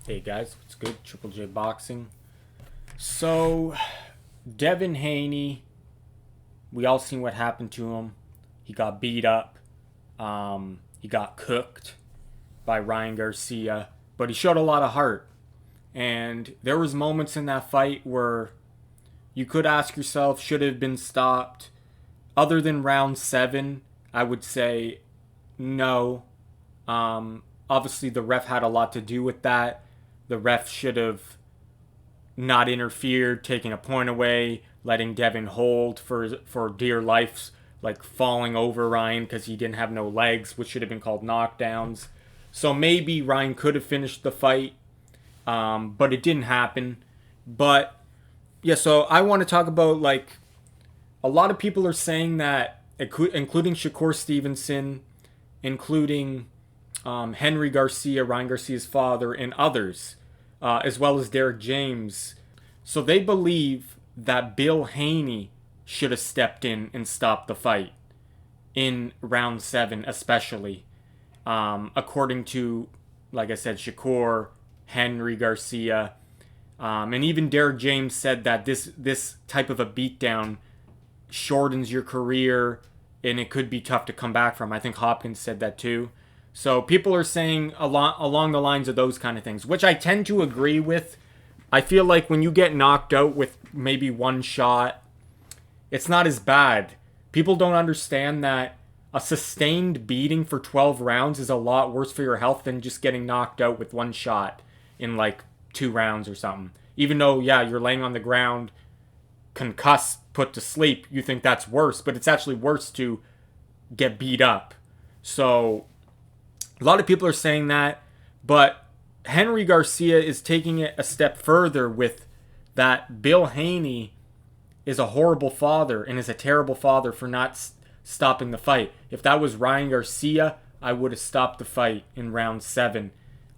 Hey guys, what's good? Triple J Boxing. So, Devin Haney, we all seen what happened to him. He got beat up. He got cooked by Ryan Garcia, but he showed a lot of heart. And there was moments in that fight where you could ask yourself, should it have been stopped? Other than round 7, I would say no. Obviously, the ref had a lot to do with that. The ref should have not interfered, taking a point away, letting Devin hold for dear life, like falling over Ryan because he didn't have no legs, which should have been called knockdowns. So maybe Ryan could have finished the fight, but it didn't happen. But yeah, so I want to talk about like a lot of people are saying that, including Shakur Stevenson, including Henry Garcia, Ryan Garcia's father, and others, as well as Derek James. So they believe that Bill Haney should have stepped in and stopped the fight in round 7, especially. According to, like I said, Shakur, Henry Garcia, and even Derek James said that this type of a beatdown shortens your career and it could be tough to come back from. I think Hopkins said that too. So people are saying along the lines of those kind of things, which I tend to agree with. I feel like when you get knocked out with maybe one shot, it's not as bad. People don't understand that a sustained beating for 12 rounds is a lot worse for your health than just getting knocked out with one shot in like 2 rounds or something. Even though, yeah, you're laying on the ground, concussed, put to sleep, you think that's worse, but it's actually worse to get beat up. So a lot of people are saying that, but Henry Garcia is taking it a step further with that Bill Haney is a horrible father and is a terrible father for not stopping the fight. If that was Ryan Garcia, I would have stopped the fight in round 7.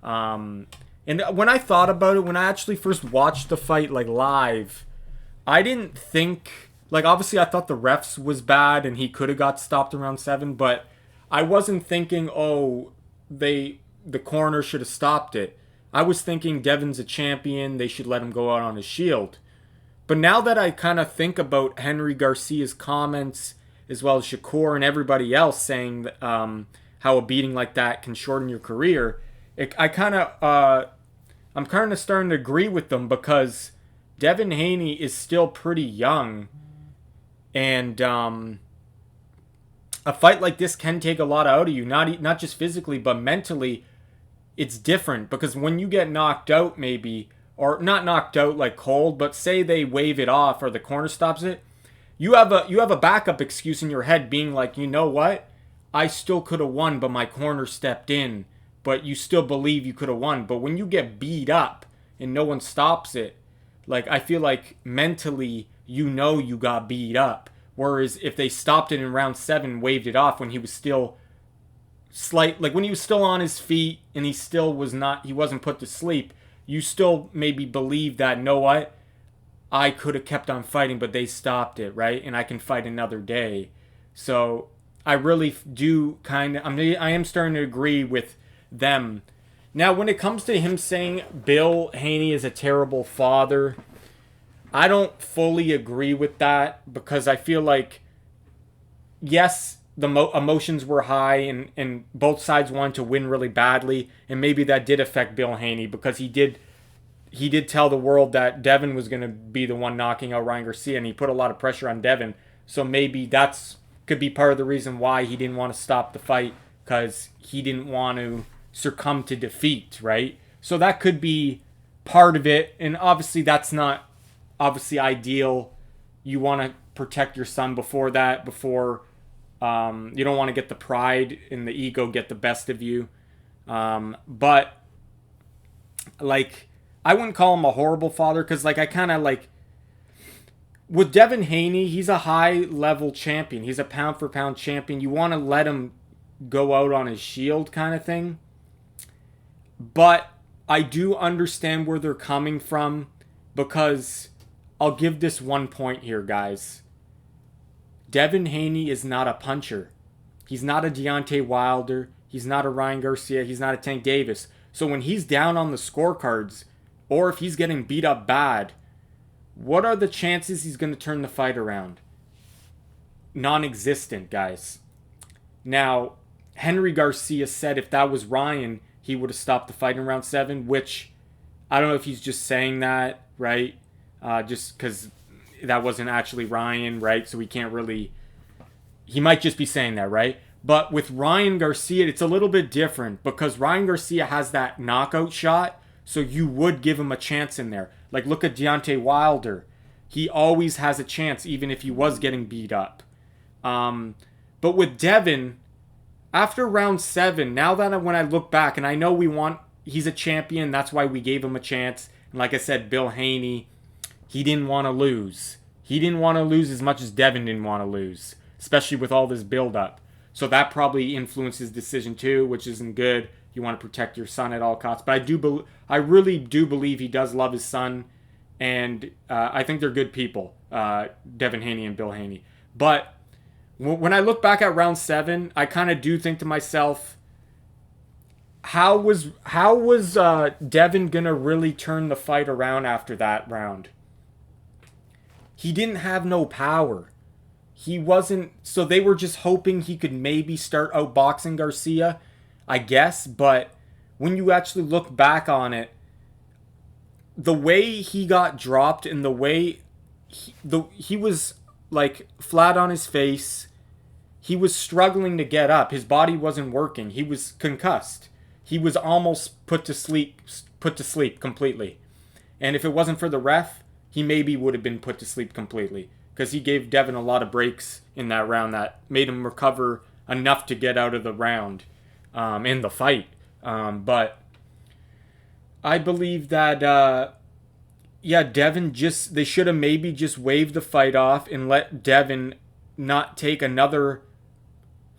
And when I thought about it, when I actually first watched the fight like live, I didn't think, like, obviously I thought the refs was bad and he could have got stopped around 7, but I wasn't thinking, oh, the corner should have stopped it. I was thinking Devin's a champion, they should let him go out on his shield. But now that I kind of think about Henry Garcia's comments, as well as Shakur and everybody else saying that, how a beating like that can shorten your career, I'm kind of starting to agree with them, because Devin Haney is still pretty young, and a fight like this can take a lot out of you, not just physically, but mentally. It's different, because when you get knocked out, maybe, or not knocked out like cold, but say they wave it off or the corner stops it, you have a backup excuse in your head being like, you know what? I still could have won, but my corner stepped in. But you still believe you could have won. But when you get beat up and no one stops it, like, I feel like mentally you know you got beat up. Whereas if they stopped it in round 7, waved it off when he was still like when he was still on his feet and he wasn't put to sleep, you still maybe believe that, know what? I could have kept on fighting, but they stopped it, right? And I can fight another day. So I really do I am starting to agree with them. Now, when it comes to him saying Bill Haney is a terrible father, I don't fully agree with that, because I feel like, yes, the emotions were high and both sides wanted to win really badly, and maybe that did affect Bill Haney, because he did tell the world that Devin was going to be the one knocking out Ryan Garcia, and he put a lot of pressure on Devin. So maybe that's could be part of the reason why he didn't want to stop the fight, because he didn't want to succumb to defeat, right? So that could be part of it, and obviously that's not obviously ideal. You want to protect your son before you don't want to get the pride and the ego get the best of you. But like, I wouldn't call him a horrible father, because like I kind of like with Devin Haney, he's a high level champion. He's a pound for pound champion. You want to let him go out on his shield kind of thing. But I do understand where they're coming from, because I'll give this one point here, guys. Devin Haney is not a puncher. He's not a Deontay Wilder. He's not a Ryan Garcia. He's not a Tank Davis. So when he's down on the scorecards, or if he's getting beat up bad, what are the chances he's going to turn the fight around? Non-existent, guys. Now, Henry Garcia said if that was Ryan, he would have stopped the fight in round 7, which I don't know if he's just saying that, right? Just because that wasn't actually Ryan, right? So we can't really... He might just be saying that, right? But with Ryan Garcia, it's a little bit different because Ryan Garcia has that knockout shot, so you would give him a chance in there. Like, look at Deontay Wilder. He always has a chance, even if he was getting beat up. But with Devin, after round 7, now that when I look back, and I know he's a champion, that's why we gave him a chance. And like I said, Bill Haney, he didn't want to lose. He didn't want to lose as much as Devin didn't want to lose, especially with all this build-up. So that probably influenced his decision too, which isn't good. You want to protect your son at all costs. But I really do believe he does love his son, and I think they're good people, Devin Haney and Bill Haney. But when I look back at round 7, I kind of do think to myself, how was Devin gonna really turn the fight around after that round? He didn't have no power. He wasn't, so they were just hoping he could maybe start outboxing Garcia, I guess. But when you actually look back on it, the way he got dropped and the way he was like flat on his face, he was struggling to get up. His body wasn't working. He was concussed. He was almost put to sleep completely. And if it wasn't for the ref, he maybe would have been put to sleep completely, because he gave Devin a lot of breaks in that round that made him recover enough to get out of the round in the fight. But I believe that, Devin they should have maybe just waved the fight off and let Devin not take another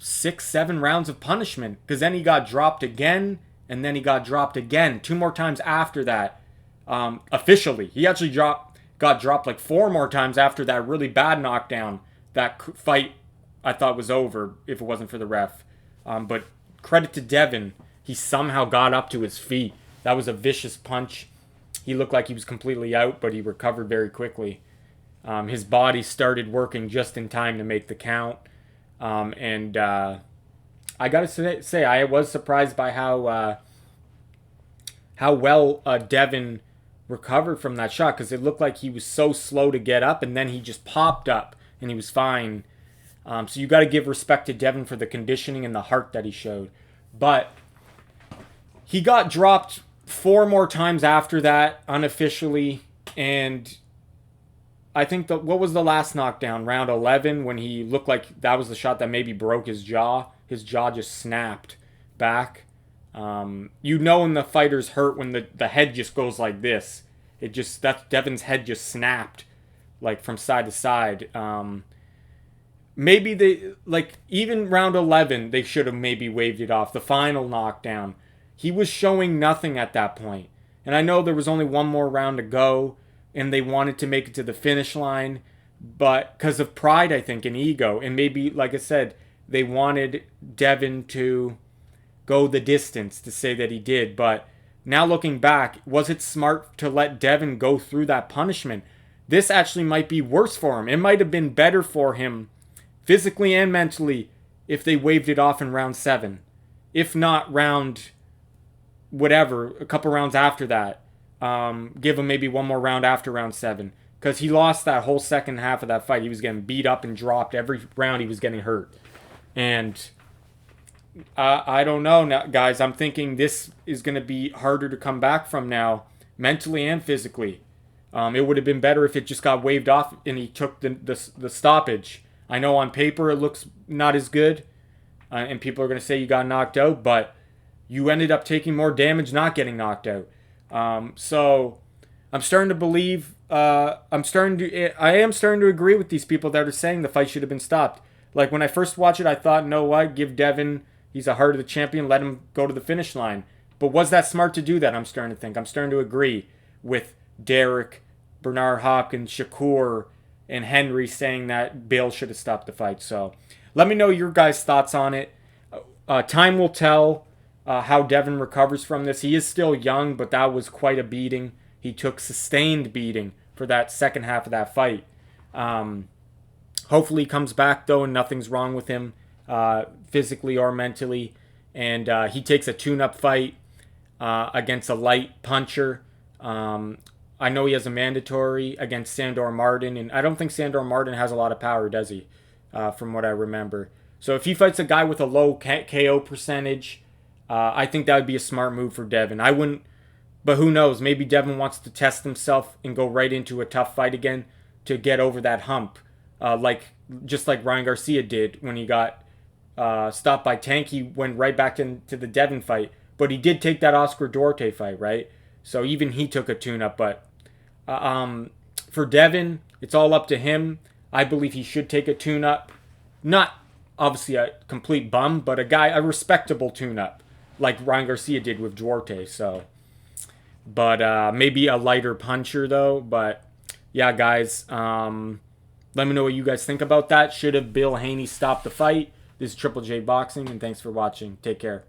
6-7 rounds of punishment, because then he got dropped again, and then he got dropped again 2 more times after that. Officially, he actually got dropped like 4 more times after that really bad knockdown. That fight I thought was over if it wasn't for the ref. But credit to Devin, he somehow got up to his feet. That was a vicious punch. He looked like he was completely out, but he recovered very quickly. His body started working just in time to make the count. And I gotta say, I was surprised by how well Devin recovered from that shot, because it looked like he was so slow to get up, and then he just popped up and he was fine. So you got to give respect to Devin for the conditioning and the heart that he showed. But he got dropped 4 more times after that unofficially, and I think what was the last knockdown, round 11, when he looked like that was the shot that maybe broke his jaw. His jaw just snapped back. When the fighter's hurt when the head just goes like this. Devin's head just snapped like from side to side. Maybe they, like, even round 11, they should have maybe waved it off. The final knockdown, he was showing nothing at that point. And I know there was only 1 more round to go, and they wanted to make it to the finish line, but because of pride, I think, and ego, and maybe, like I said, they wanted Devin to go the distance to say that he did. But now looking back, was it smart to let Devin go through that punishment? This actually might be worse for him. It might have been better for him physically and mentally if they waved it off in round 7. If not round whatever, a couple rounds after that. Give him maybe 1 more round after round 7. Because he lost that whole second half of that fight. He was getting beat up and dropped every round. He was getting hurt. And I don't know, now, guys. I'm thinking this is going to be harder to come back from now, mentally and physically. It would have been better if it just got waved off and he took the stoppage. I know on paper it looks not as good, and people are going to say you got knocked out, but you ended up taking more damage not getting knocked out. So I'm starting to believe, I am starting to agree with these people that are saying the fight should have been stopped. Like, when I first watched it, I thought, no, what? Give Devin, he's a heart of the champion, let him go to the finish line. But was that smart to do that? I'm starting to think. I'm starting to agree with Derek, Bernard Hopkins, Shakur, and Henry saying that Bill should have stopped the fight. So let me know your guys' thoughts on it. Time will tell. how Devin recovers from this. He is still young, but that was quite a beating. He took sustained beating for that second half of that fight. Hopefully he comes back, though, and nothing's wrong with him physically or mentally. And he takes a tune-up fight against a light puncher. I know he has a mandatory against Sandor Martin, and I don't think Sandor Martin has a lot of power, does he? From what I remember. So if he fights a guy with a low KO percentage, I think that would be a smart move for Devin. I wouldn't, but who knows? Maybe Devin wants to test himself and go right into a tough fight again to get over that hump, just like Ryan Garcia did when he got stopped by Tank. He went right back into the Devin fight, but he did take that Oscar Duarte fight, right? So even he took a tune-up, but for Devin, it's all up to him. I believe he should take a tune-up. Not obviously a complete bum, but a respectable tune-up, like Ryan Garcia did with Duarte. So, but maybe a lighter puncher though. But yeah, guys, let me know what you guys think about that. Should have Bill Haney stopped the fight? This is Triple J Boxing, and thanks for watching. Take care.